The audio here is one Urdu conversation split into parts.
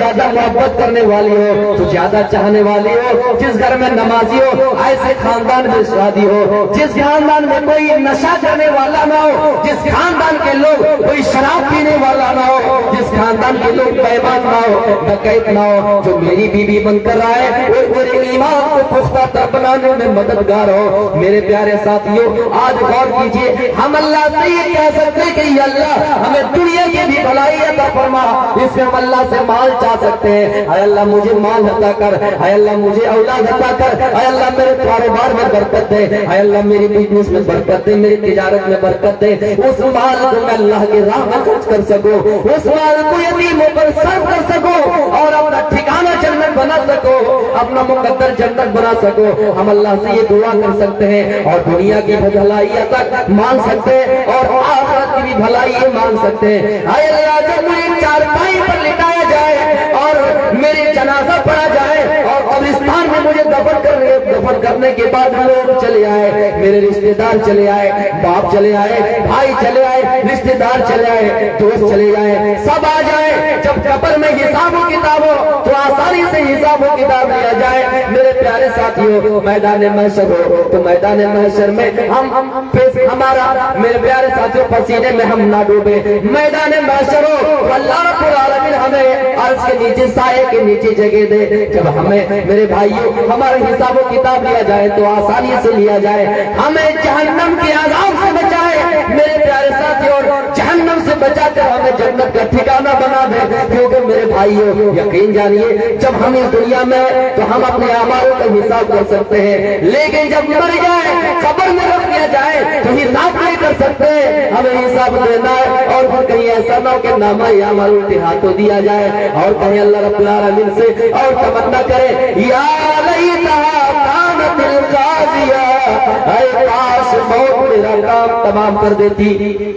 زیادہ محبت کرنے والی ہو، تو زیادہ چاہنے والی ہو، جس گھر میں نمازی ہو ایسے خاندان میں شادی ہو، جس خاندان میں کوئی نشہ کرنے والا نہ ہو، جس خاندان کے لوگ کوئی شراب پینے والا نہ ہو، جس خاندان کے لوگ بیمان نہ ہو، ڈکیت نہ ہو، جو میری بیوی بن کر رہا ہے وہ میرے ایمان کو پختہ تر بنانے میں مددگار ہو۔ میرے پیارے ساتھیوں، آج غور کیجئے، ہم اللہ سے یہ کہہ سکتے کہ یا اللہ ہمیں دنیا کی بھی بھلائی عطا فرما، اس میں ہم اللہ سے مال چاہ سکتے ہیں، اے اللہ مجھے مال عطا کر، اے اللہ مجھے اولاد عطا کر، اے اللہ میرے کاروبار میں برکت دے، اے اللہ میری بزنس میں برکت دے، میری تجارت میں برکت دے، اس مال کو میں اللہ کی راہ میں خرچ کر سکوں، اس مال کو یتیموں پر صرف کر سکوں اور اپنا ٹھکانہ جنت بنا سکوں، اپنا مقدر جنت بنا سکوں۔ ہم اللہ سے یہ دعا کر سکتے ہیں اور دنیا کی بھلائی تک مانگ سکتے ہیں اور آخرت کی بھی بھلائی مانگ سکتے ہیں۔ اے اللہ جب مجھے چارپائی پر لٹایا جائے اور میرے جنازہ پڑھا جائے اور قبرستان میں مجھے دفن کرنے کے بعد لوگ چلے آئے، میرے رشتہ دار چلے آئے، باپ چلے آئے، بھائی چلے آئے، رشتہ دار چلے آئے، دوست چلے آئے، سب آ جائے، جب قبر میں حساب و کتاب ہو تو آسانی سے حساب و کتاب لیا جائے۔ میرے پیارے ساتھیوں، میدان محشر ہو تو میدان محشر میں ہمارا میرے پیارے ساتھیوں پسینے میں ہم نہ ڈوبے، میدان محشر ہو تو اللہ رب العالمین ہمیں عرش کے نیچے سائے کے نیچے جگہ دے، جب ہمیں میرے بھائیوں ہمارا حساب و کتاب لیا جائے تو آسانی سے لیا جائے، ہمیں جہنم کے عذاب سے بچائے میرے پیارے ساتھیوں، جہنم سے بچا کر ہمیں جنت کا ٹھکانہ بنا دے، کیونکہ میرے بھائیوں یقین جانیے جب ہم اس دنیا میں تو ہم اپنے اعمال کا حساب کر سکتے ہیں، لیکن جب مر جائے قبر میں رکھ دیا جائے تو حساب نہیں کر سکتے، ہمیں حساب دینا ہے، اور پھر کہیں ایسا نہ ہو کہ نامہ اعمال الٹے ہاتھوں دیا جائے اور کہیں اللہ رب العالمین سے اور تمنا کرے یا لیتہا کانت القاضیہ، اے کاش موت میرا کام تمام کر دیتی،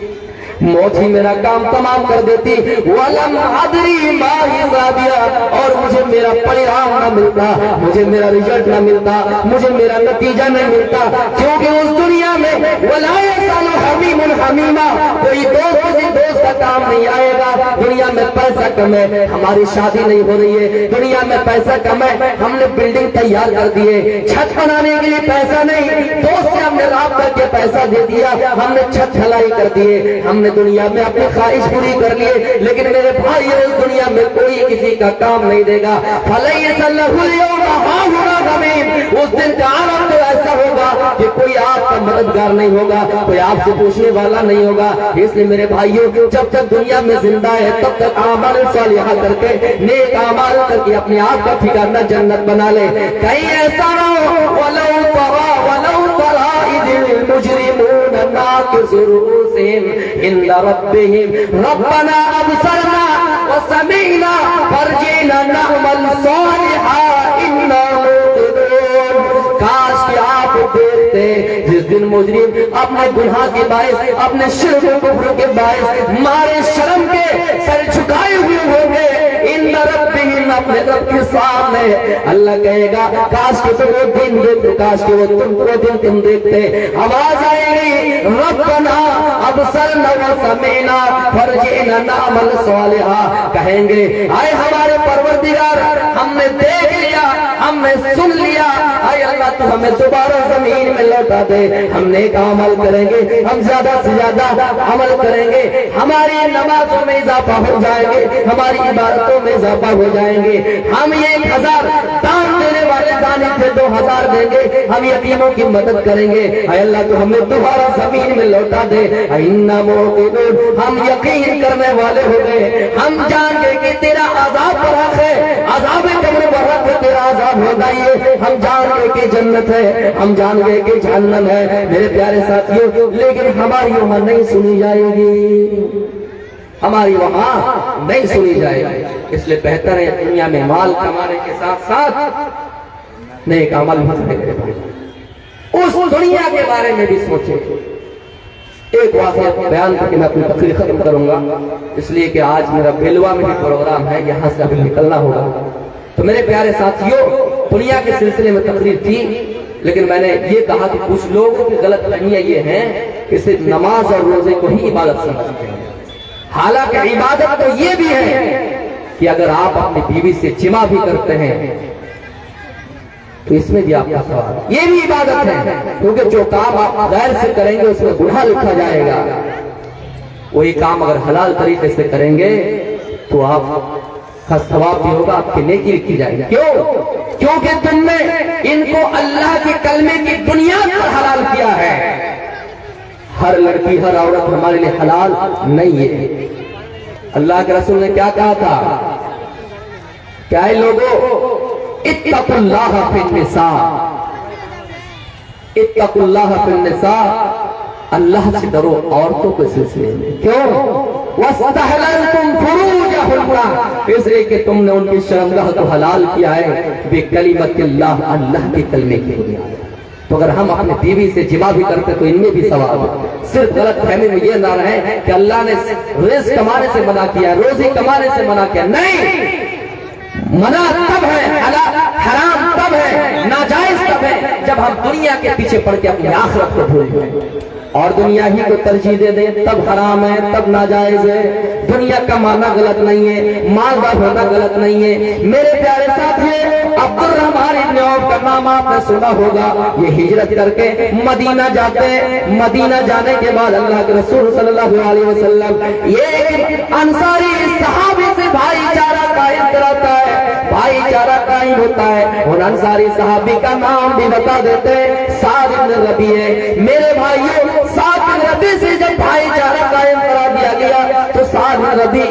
موت ہی میرا کام تمام کر دیتی، وَلَمْ عَدْرِي مَا حِسَابِيَا، اور مجھے میرا پریرام نہ ملتا، مجھے میرا رزلٹ نہ ملتا، مجھے میرا نتیجہ نہیں ملتا، کیونکہ اس دنیا میں وَلَا يَسْأَلُ حَمِيمٌ حَمِيمًا، کوئی دوست کسی دوست کا کام نہیں آئے گا۔ دنیا میں پیسہ کم ہے، ہماری شادی نہیں ہو رہی ہے، دنیا میں پیسہ کم ہے، ہم نے بلڈنگ تیار کر دیے، چھت بنانے کے لیے پیسہ نہیں، دوست سے ہم نے رابطہ کر کے پیسہ دے دیا، ہم نے چھت ڈھلائی کر دیے، ہم نے دنیا میں اپنی خواہش پوری کر لیے، لیکن میرے بھائی اس دنیا میں کوئی کسی کا کام نہیں دے گا۔ فَلَيْسَ لَهُ الْيَوْمَ هَاهُنَا حَمِيمٌ، اس دن کا عالم تو ایسا ہوگا کہ کوئی آپ کا مددگار نہیں ہوگا، کوئی آپ سے پوچھنے والا نہیں ہوگا۔ اس لیے میرے بھائیوں جب تک دنیا میں زندہ ہے تب تک اعمال صالحہ کر کے نیک اعمال کر کے اپنے آپ کا ٹھکانہ جنت بنا لے، کہیں ایسا نہ ہو وَلَوْ تَرَىٰ إِذِ الْمُجْرِمُونَ نَاكِسُو رُءُوسِهِمْ عِندَ رَبِّهِمْ رَبَّنَا أَبْصَرْنَا وَسَمِعْنَا فَارْجِعْنَا نَعْمَلْ صَالِحًا إِنَّا مُوقِنُونَ، کاش کہ آپ دیکھتے جس دن مجرم اپنے گناہ کے باعث، اپنے شرک و کفر کے باعث مارے شرم کے سر جھکائے ہوئے ہوں گے، ان ربہم، اپنے رب کے سامنے اللہ کہے گا کاش کہ تم وہ دن دیکھتے، کاش کہ وہ دن دیکھتے، آواز آئے گی ربنا ابصرنا وسمعنا فرجعنا نعمل صالحا، کہیں گے اے ہمارے پروردگار ہم نے دیکھ لیا، ہم نے سن لیا، اے اللہ تو ہمیں دوبارہ زمین میں لوٹا دے، ہم نیک عمل کریں گے، ہم زیادہ سے زیادہ عمل کریں گے، ہماری نمازوں میں اضافہ ہو جائیں گے، ہماری عبادتوں میں اضافہ ہو جائیں گے، ہم 1000 دان دینے والے دانے تھے 2000 دیں گے، ہم یتیموں کی مدد کریں گے، اے اللہ تو ہمیں دوبارہ زمین میں لوٹا دے، اِنَّا مُوقِنُونَ، ہم یقین کرنے والے ہو گئے، ہم جان گئے کہ تیرا عذاب برحق ہے، عذاب قبر برحق ہے، تیرا عذاب ہوگا یہ، ہم جان گئے کہ جنت ہے، ہم جان گئے کہ جہنم ہے، میرے پیارے ساتھیوں، لیکن ہماری وہاں نہیں سنی جائے گی، ہماری وہاں نہیں سنی جائے گی، اس لیے بہتر ہے دنیا میں مال کمانے کے ساتھ ساتھ نیک عمل بھی کریں، اس دنیا کے بارے میں بھی سوچیں۔ ایک واقعہ بیان کر کے میں اپنی تقریر ختم کروں گا، اس لیے کہ آج میرا بھیلوا میں بھی پروگرام ہے، یہاں سے ابھی نکلنا ہوگا۔ تو میرے پیارے ساتھیوں، دنیا کے سلسلے میں تقریر تھی، لیکن میں نے یہ کہا کہ کچھ لوگوں کی غلط فہمیاں یہ ہیں کہ صرف نماز اور روزے کو ہی عبادت سمجھتے ہیں، حالانکہ عبادت تو یہ بھی ہے کہ اگر آپ اپنی بیوی سے جمع بھی کرتے ہیں تو اس میں بھی آپ کا ثواب، یہ بھی عبادت ہے، کیونکہ جو کام آپ غیر سے کریں گے اس میں گناہ لکھا جائے گا، وہی کام اگر حلال طریقے سے کریں گے تو آپ کا ثواب بھی ہوگا، آپ کی نیکی لکھی جائے گی۔ کیوں؟ کیونکہ تم نے ان کو اللہ کے کلمے کی بنیاد پر حلال کیا ہے۔ ہر لڑکی ہر عورت ہمارے لیے حلال نہیں ہے۔ اللہ کے رسول نے کیا کہا تھا؟ کیا ہے لوگوں، اتقوا اللہ فی النساء، اتقوا اللہ فی النساء، اللہ سے ڈرو عورتوں کے سلسلے میں۔ کیوں؟ وَاسْتَحْلَلْتُمْ فُرُوجَهُنَّ، اس لیے کہ تم نے ان کی شرمگاہ کو حلال کیا ہے بِکَلِمَتِ اللہ، اللہ کے کلمے کی بنیاد۔ تو اگر ہم اپنے بیوی سے جمع بھی کرتے تو ان میں بھی ثواب ہے۔ صرف غلط فہمی میں یہ نہ رہے کہ اللہ نے رزق کمانے سے منع کیا، روزی کمانے سے منع کیا، نہیں، منع تب ہے، حرام تب ہے، ناجائز تب ہے جب ہم دنیا کے پیچھے پڑ کے اپنی آخرت کو بھول جائیں اور دنیا ہی کو ترجیح دے دیں، تب حرام ہے، تب ناجائز ہے۔ دنیا کمانا غلط نہیں ہے، مالدار ہونا غلط نہیں ہے۔ میرے پیارے ساتھیو، عبد الرحمن ابن عوف کا نام آپ نے سنا ہوگا، یہ ہجرت کر کے مدینہ جاتے، مدینہ جانے کے بعد اللہ کے رسول صلی اللہ علیہ وسلم یہ انصاری صحابی سے بھائی چارہ قائم کراتا ہے، بھائی چارہ قائم ہوتا ہے۔ اور انصاری صحابی کا نام بھی بتا دیتے، سعد بن ربیع ہے۔ میرے بھائیوں، سعد بن ربیع سے جب بھائی چارہ قائم کرا دیا گیا تو سعد بن ربیع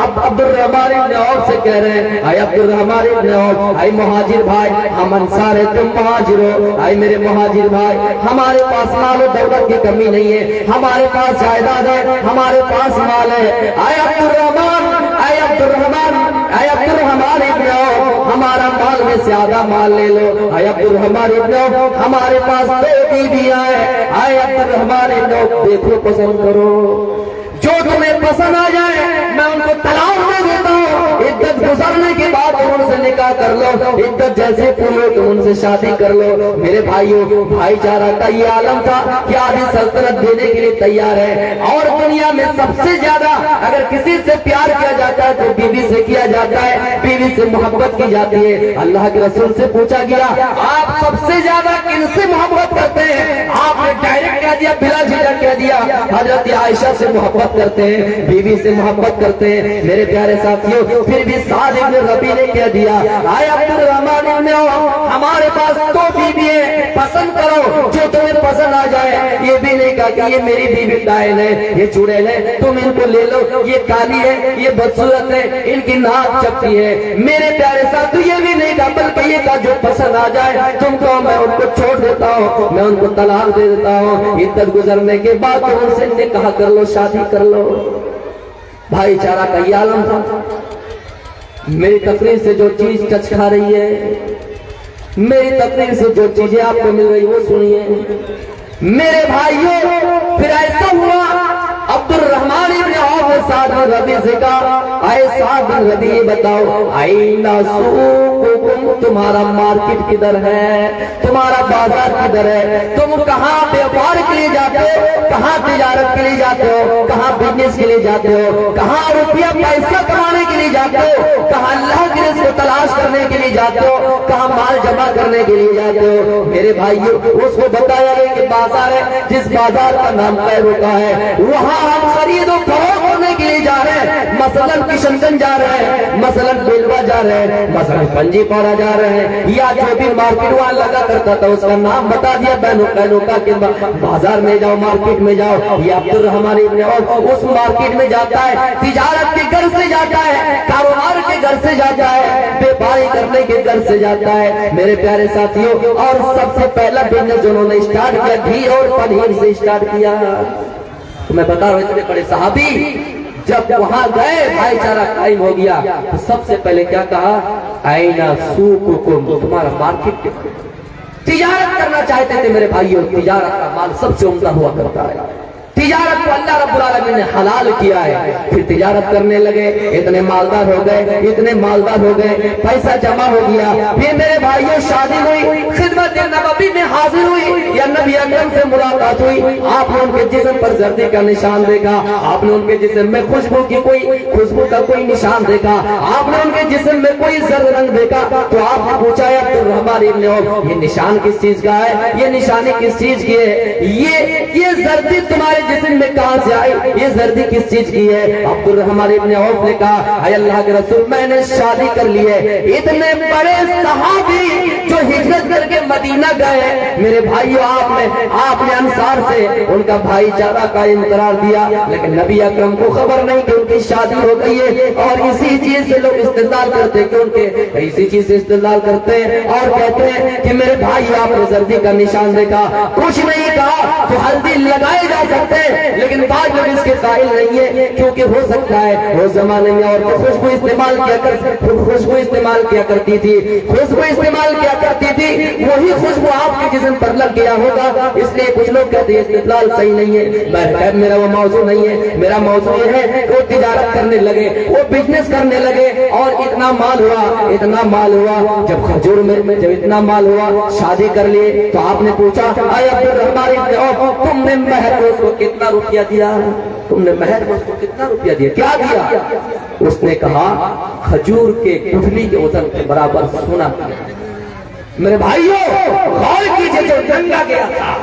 عبد الرحمن ابن عوف سے کہہ رہے ہیں، اے عبد الرحمن ابن عوف، اے مہاجر بھائی، ہم انصار ہیں، تم مہاجر ہو، اے میرے مہاجر بھائی، ہمارے پاس مال و دولت کی کمی نہیں ہے، ہمارے پاس جائیداد ہے، ہمارے پاس مال ہے۔ اے عبد الرحمن، اے عبد الرحمن، اے عبد الرحمن ابن عوف، ہمارا مال میں سے آدھا مال لے لو۔ اے عبد الرحمن ابن عوف، ہمارے پاس 2 بیویاں ہیں۔ اے عبد الرحمن ابن عوف، دیکھو پسند کرو، جو تمہیں پسند آ جائے میں ان کو طلاق دے دیتا ہوں، عدت گزرنے کے بعد تم ان سے نکاح کر لو، عدت جیسے پوری تم ان سے شادی کر لو۔ میرے بھائیوں، بھائی چارہ کا یہ عالم تھا کہ آدھی سلطنت دینے کے لیے تیار ہے، اور دنیا میں سب سے زیادہ اگر کسی سے پیار کیا جاتا ہے تو بیوی سے کیا جاتا ہے، بیوی سے محبت کی جاتی ہے۔ اللہ کے رسول سے پوچھا گیا، آپ سب سے زیادہ کن سے محبت کرتے ہیں؟ آپ نے ڈائریکٹ کہہ دیا، بلا جھجک کہہ دیا، حضرت عائشہ سے محبت کرتے ہیں، بیوی سے محبت کرتے ہیں۔ میرے پیارے ساتھیوں، پھر بھی سعد بن ربیع نے کہہ دیا، اے عبد الرحمن ابن عوف، ہمارے پاس 2 بیوی ہیں، پسند کرو جو تمہیں پسند آ جائے۔ یہ بھی نہیں کہا کہ یہ میری بیوی ڈائل ہے، یہ چڑیل ہے، تم ان کو لے لو، یہ کالی ہے، یہ بدصورت ہے، ان کی ناک چپٹی ہے۔ میرے پیارے ساتھیوں، یہ بھی نہیں کہا، بلکہ یہ کہا جو پسند آ جائے تم کو میں ان کو چھوڑ دیتا ہوں، میں ان کو طلاق دے دیتا ہوں، عدت گزرنے کے بعد تم ان سے نکاح کر لو، شادی کر لو۔ بھائی چارہ کا یہ عالم تھا۔ میری تقریر سے جو چیز ٹچ کھا رہی ہے، میری تقریر سے جو چیزیں آپ کو مل رہی وہ سنیے میرے بھائیوں۔ پھر ایسا ہوا، عبد الرحمن ابن عوف نے سعد بن ربیع سے کہا، اے سعد بن ربیع بتاؤ، اینا سوقکم، تمہارا مارکیٹ کدھر ہے، تمہارا بازار کدھر ہے، تم کہاں بیوپار کے لیے جاتے ہو، کہاں تجارت کے لیے جاتے ہو، کہاں بزنس کے لیے جاتے ہو، کہاں روپیہ پیسہ کمانے کے لیے جاتے ہو، کہاں اللہ کے رزق کو تلاش کرنے کے لیے جاتے ہو، کہاں مال جمع کرنے کے لیے جاتے ہو۔ میرے بھائیوں، اس کو بتایا گیا کہ بازار ہے، جس بازار کا نام قیرو کا ہے، وہاں ہم خرید و فروخت کرنے کے لیے جا رہے ہیں، مثلاً کشن گنج جا رہے ہیں، مثلاً بیلوا جا رہے ہیں، مثلاً پنجی پارا جا رہے ہیں، یا جو بھی مارکیٹ وہاں لگا کرتا تھا اس کا نام بتا دیا، بینوکا کے بازار میں جاؤ، مارکیٹ میں جاؤ۔ یہ عبد الرحمن ابن عوف اس مارکیٹ میں جاتا ہے، تجارت کے گھر سے جاتا ہے، کاروبار کے گھر سے جاتا ہے، بیپاری کرنے کے گھر سے جاتا ہے۔ میرے پیارے ساتھیوں، اور سب سے پہلا بزنس جو انہوں نے اسٹارٹ کیا، گھی اور پنیر سے اسٹارٹ کیا۔ تو میں بتا رہا ہوں، اتنے بڑے صحابی جب وہاں گئے، بھائی چارہ قائم ہو گیا، تو سب سے پہلے کیا کہا، اینا سوقکم، تمہارا مارکیٹ۔ تجارت کرنا چاہتے تھے میرے بھائیوں، تجارت کا مال سب سے عمدہ ہوا کرتا ہے، تجارت کو اللہ رب العالمین نے حلال کیا ہے، پھر تجارت کرنے لگے، اتنے مالدار ہو گئے، اتنے مالدار ہو گئے، پیسہ جمع ہو گیا، پھر میرے بھائیوں شادی ہوئی، خدمت نبوی میں حاضر ہوئی، یا نبی اکرم سے ملاقات ہوئی، آپ نے ان کے جسم پر زردی کا نشان دیکھا، آپ نے ان کے جسم میں خوشبو کا کوئی نشان دیکھا، آپ نے ان کے جسم میں کوئی زرد رنگ دیکھا، تو آپ نے پوچھا یا عبدالرحمن ابن عوف یہ نشان کس چیز کا ہے، یہ نشانی کس چیز کی ہے، یہ زردی تمہارے جسم میں کہاں سے آئی، یہ زردی کس چیز کی ہے؟ عبدالرحمن ابن عوف نے کہا اے اللہ کے رسول میں نے شادی کر لی ہے۔ اتنے بڑے صحابی جو ہجرت کر کے مدینہ گئے، میرے بھائیو آپ نے انصار سے ان کا بھائی چارہ کا انقرار دیا، لیکن نبی اکرم کو خبر نہیں کہ ان کی شادی ہو گئی ہے، اور اسی چیز سے لوگ استدلال کرتے کہ ان کے اسی چیز سے استدلال کرتے ہیں اور کہتے ہیں کہ میرے بھائی آپ نے زردی کا نشان دیکھا، کچھ نہیں کہا تو ہلدی لگائے جا سکتے ہیں، لیکن بعض لوگ اس کے قائل نہیں ہے، کیونکہ ہو سکتا ہے وہ زمانے میں اور خوشبو استعمال کیا کرتی تھی، وہی خوشبو آپ کے جسم پر لگ گیا ہوگا، اس لیے کچھ لوگ کہتے ہیں استدلال صحیح نہیں ہے۔ میرا وہ موضوع نہیں ہے، میرا موضوع یہ ہے کہ وہ تجارت کرنے لگے، وہ بزنس کرنے لگے، اور اتنا مال ہوا، جب کھجور میں جب اتنا مال ہوا شادی کر لیے، تو آپ نے پوچھا اے عبدالرحمن ابن عوف تم نے مہر کو اس کو کتنا روپیہ دیا، تم نے مہر کو اس کو کتنا روپیہ دیا، کیا دیا؟ اس نے کہا کھجور کے گٹھلی کے وزن کے برابر سونا دیا۔ میرے بھائیوں غور کیجئے، جو جنگا گیا تھا،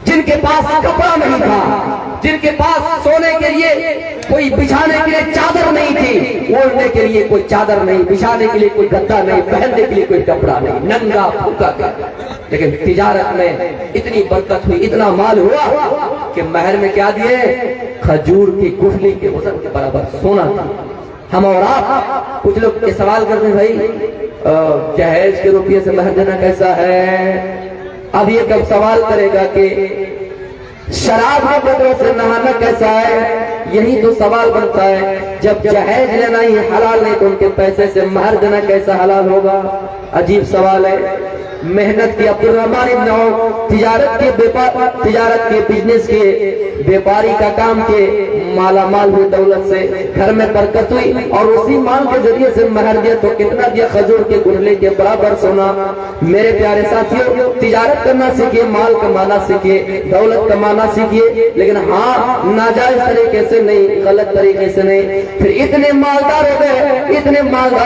جن کے پاس کپڑا نہیں تھا، جن کے پاس سونے کے لیے کوئی بچھانے کے لیے چادر نہیں تھی، اوڑھنے کے لیے کوئی چادر نہیں، بچھانے کے لیے کوئی گدا نہیں، پہننے کے لیے کوئی کپڑا نہیں، ننگا پھوکا گیا، لیکن تجارت میں اتنی برکت ہوئی، اتنا مال ہوا کہ مہر میں کیا دیے؟ کھجور کی گٹھلی کے وزن کے برابر سونا تھا۔ ہم اور آپ کچھ لوگ یہ سوال کرتے ہیں بھائی جہیز کے روپیے سے مہر دینا کیسا ہے؟ اب یہ کب سوال کرے گا کہ شراب کے بدلوں سے نہانا کیسا ہے؟ یہی تو سوال بنتا ہے، جب جہیز لینا ہی حلال نہیں تو ان کے پیسے سے مہر دینا کیسا حلال ہوگا؟ عجیب سوال ہے۔ محنت کی عبدالرحمن ابن عوف تجارت کے بزنس کے بیپاری کا کام کے مالا مال ہوئی، دولت سے گھر میں برکت ہوئی، اور اسی مال کے ذریعے سے مہر دیا تو کتنا دیا؟ کھجور کے گٹھلی کے برابر سونا۔ میرے پیارے ساتھیوں تجارت کرنا سیکھیے، مال کمانا سیکھیے، دولت کمانا سیکھیے، لیکن ہاں ناجائز طریقے سے نہیں، غلط طریقے سے نہیں۔ پھر اتنے مالدار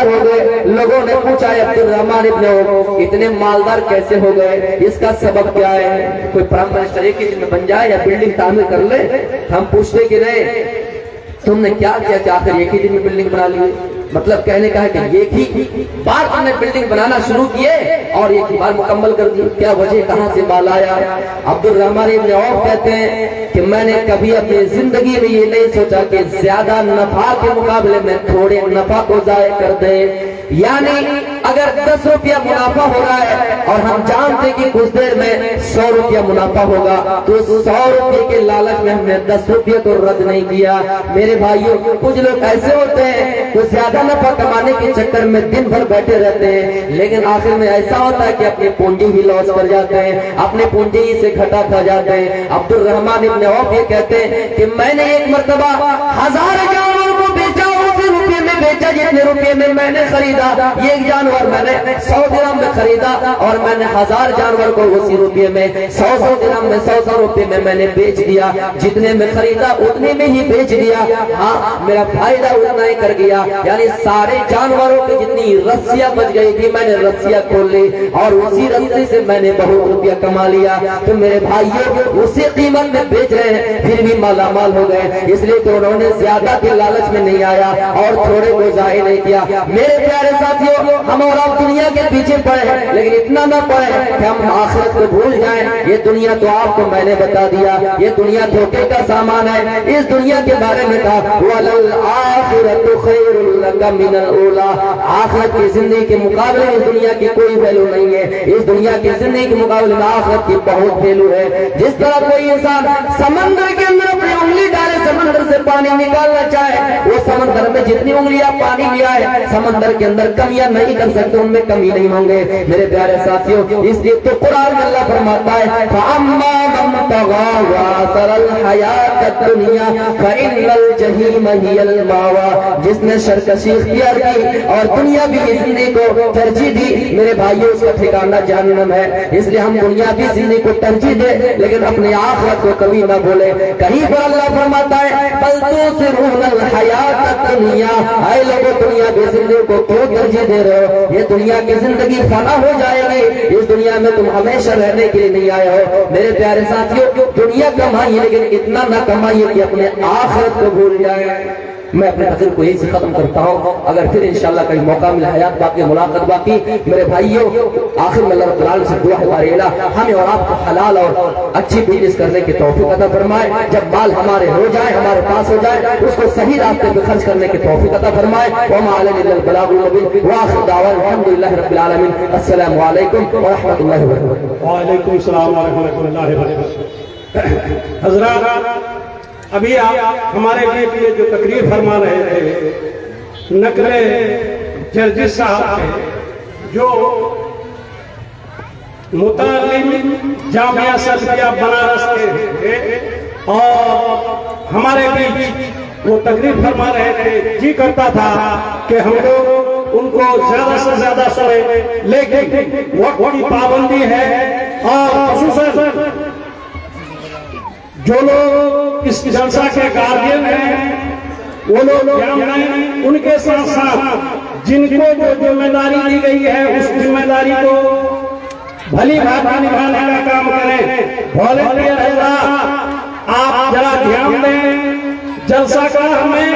ہو گئے، لوگوں نے پوچھا عبدالرحمن ابن عوف اتنے مالدار کیسے ہو گئے، اس کا سبب کیا ہے؟ کوئی پرائم منسٹر ایک ہی دن میں بن جائے یا بلڈنگ تعمیر کر لے؟ ہم پوچھتے کہ نہیں تم نے کیا کیا کہ آخر ایک ہی دن میں بلڈنگ بنا لی؟ مطلب کہنے کا ہے کہ ایک ہی بار ہم نے بلڈنگ بنانا شروع کیے اور ایک ہی بار مکمل کر دی، کیا وجہ، کہاں سے مال آیا؟ عبدالرحمن ابن عوف کہتے ہیں کہ میں نے کبھی اپنی زندگی میں یہ نہیں سوچا کہ زیادہ نفع کے مقابلے میں تھوڑے نفع کو ضائع کر دے، یعنی اگر 10 روپیہ منافع ہو رہا ہے اور ہم جانتے کہ کچھ دیر میں 100 روپیہ منافع ہوگا، تو 100 روپیے کے لالچ میں ہم نے 10 روپیہ کو رد نہیں کیا۔ میرے بھائیوں کچھ لوگ ایسے ہوتے ہیں وہ زیادہ نفع کمانے کے چکر میں دن بھر بیٹھے رہتے ہیں، لیکن آخر میں ایسا ہوتا ہے کہ اپنی پونجی ہی لاس کر جاتے ہیں، اپنے پونجی ہی سے گھٹا کھا جاتے ہیں۔ عبدالرحمن ابن عوف یہ کہتے ہیں کہ میں نے ایک مرتبہ 1000 جانور کو بیچا، اسی روپے میں بیچا جتنے روپے میں میں نے خریدا، ایک جانور میں نے 100 درہم میں خریدا اور میں نے 1000 جانور کو اسی روپے میں 100 درہم میں 100 روپے میں میں نے بیچ دیا، جتنے میں خریدا اتنے میں ہی بیچ دیا، ہاں میرا فائدہ اتنا ہی کر گیا، یعنی سارے جانوروں کی جتنی رسیاں بچ گئی تھی میں نے رسیاں کھول لی اور اسی رسی سے میں نے بہت روپیہ کما لیا۔ تو میرے بھائیوں اسی قیمت میں بیچ رہے ہیں پھر بھی مالا مال ہو گئے، اس لیے کہ انہوں نے زیادہ کے لالچ میں نہیں آیا اور تھوڑے کو ضائع نہیں کیا۔ میرے پیارے ساتھیوں ہم اور آپ دنیا کے پیچھے پڑے ہیں، لیکن اتنا نہ پڑے کہ ہم آخرت کو بھول جائیں۔ یہ دنیا تو آپ کو میں نے بتا دیا، یہ دنیا دھوکے کا سامان ہے۔ اس دنیا کے بارے میں کہا وَلَلْآخِرَةُ خَيْرٌ لَكَ مِنَ الْأُولَىٰ، آخرت کی زندگی کے مقابلے میں اس دنیا کی کوئی ویلو نہیں ہے، اس دنیا کی زندگی کے مقابلے میں آخرت کی بہت ویلو ہے۔ جس طرح کوئی انسان سمندر کے اندر اپنی انگلی ڈالے سمندر سے پانی نکالنا چاہے، وہ سمندر میں جتنی انگلی لیا، پانی لیا ہے، سمندر کے اندر کمیاں نہیں کر سکتے، ان میں کمی نہیں ہوں گے میرے پیارے ساتھیوں۔ اس لیے تو قرآن میں اللہ فرماتا ہے فَأَمَّا مَن طَغَىٰ وَآثَرَ الْحَيَاةَ الدُّنْيَا فَإِنَّ الْجَحِيمَ هِيَ الْمَأْوَىٰ، جس نے سرکشی اختیار کی اور دنیاوی زندگی کو ترجیح دی میرے بھائیوں، اس کا ٹھکانہ جہنم ہے۔ اس لیے ہم دنیاوی زندگی کو ترجیح دیں لیکن اپنی آخرت کو کبھی نہ بھولیں۔ کہیں پر اللہ فرماتا ہے بل تؤثرون الحیات الدنیا، اے لوگوں دنیا کی زندگی کو کیوں ترجیح دے رہے ہو؟ یہ دنیا کی زندگی فنا ہو جائے گی، اس دنیا میں تم ہمیشہ رہنے کے لیے نہیں آئے ہو میرے پیارے ساتھیوں۔ دنیا کمائیے لیکن اتنا نہ کمائیے کہ اپنے آخرت کو بھول جائیں۔ میں اپنے تقریر کو یہی سے ختم کرتا ہوں، اگر پھر انشاءاللہ کہیں موقع ملا، حیات باقی، ملاقات باقی، میرے بھائیوں آخر میں اللہ رب العالمین سے دعا ہے بارے الہ ہمیں اور آپ کو حلال اور اچھی بزنس کرنے کی توفیق عطا فرمائے، جب مال ہمارے ہو جائے، ہمارے پاس ہو جائے، اس کو صحیح راستے پہ خرچ کرنے کی توفیق عطا فرمائے۔ وما علینا الا البلاغ المبین وآخر دعوانا الحمدللہ رب العالمین۔ السلام علیکم ورحمۃ اللہ وبرکاتہ۔ وعلیکم السلام ورحمۃ اللہ وبرکاتہ۔ حضرات ابھی آپ ہمارے لیے جو تقریر فرما رہے تھے نقل جرجس صاحب تھے جو متعلم جامعہ سلفیہ بنارس کے تھے، اور ہمارے بیچ وہ تقریر فرما رہے تھے، جی کرتا تھا کہ ہم لوگ ان کو زیادہ سے زیادہ سنیں، لیکن وقت کی پابندی ہے اور خصوصاً جو لوگ اس جلسہ کے گارڈین ہیں وہ لوگ ان کے ساتھ ساتھ جن کو جو ذمہ داری دی گئی ہے اس ذمہ داری کو بھلی بھانتی نبھانے کا کام کریں۔ والنٹیئر حضرات آپ ذرا دھیان دیں، جلسہ کا ہمیں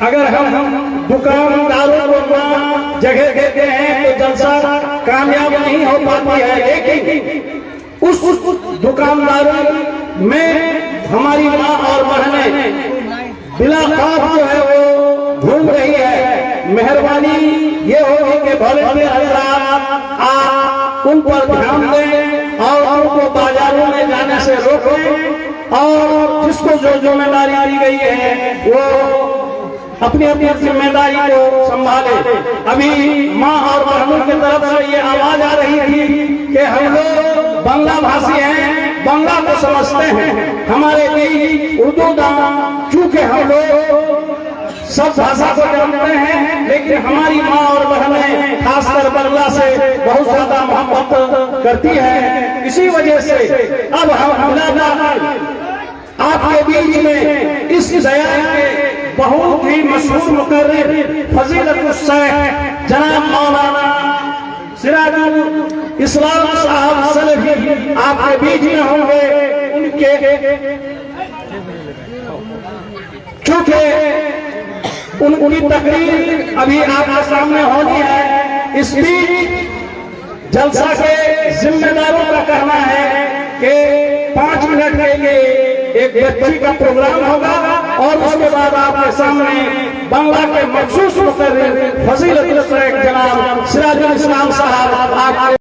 اگر ہم دکانداروں کو جگہ دیتے ہیں تو جلسہ کامیاب نہیں ہو پاتی ہے، لیکن اس دکانداروں میں ہماری ماں اور بہنیں بلا خوف جو ہے وہ گھوم رہی ہے۔ مہربانی یہ ہوگی کہ والنٹیئر حضرات آپ ان پر دھیان دیں اور ان کو بازاروں میں جانے سے روکیں، اور جس کو جو ذمہ داری دی گئی ہے وہ اپنی اپنی ذمہ داری کو سنبھالے۔ ابھی ماں اور بہنوں کی طرف سے یہ آواز آ رہی تھی کہ ہم لوگ بنگلہ بھاشی ہیں، بنگلہ کو سمجھتے ہیں، ہمارے لیے اردو دان، چونکہ ہم لوگ سب بھاشا کو جانتے ہیں لیکن ہماری ماں اور بہنیں خاص کر بنگلہ سے بہت زیادہ محبت کرتی ہے، اسی وجہ سے اب ہم آپ کے بیچ میں اس ضیاء کے بہت ہی مشہور مقرر فضیلت الشیخ جناب مولانا سراج الاسلام صاحب سلفی آپ کے بیچ میں ہوں گے۔ ان کے چونکہ ان کی تقریر ابھی آپ کے سامنے ہونی ہے، اس بیچ جلسہ کے ذمہ داروں کا کہنا ہے کہ 5 منٹ کے لیے ایک بچی کا پروگرام ہوگا اور اس کے بعد آپ کے سامنے بنگلہ کے مخصوص مقرر فضیلت الشیخ جناب سراج الاسلام صاحب آپ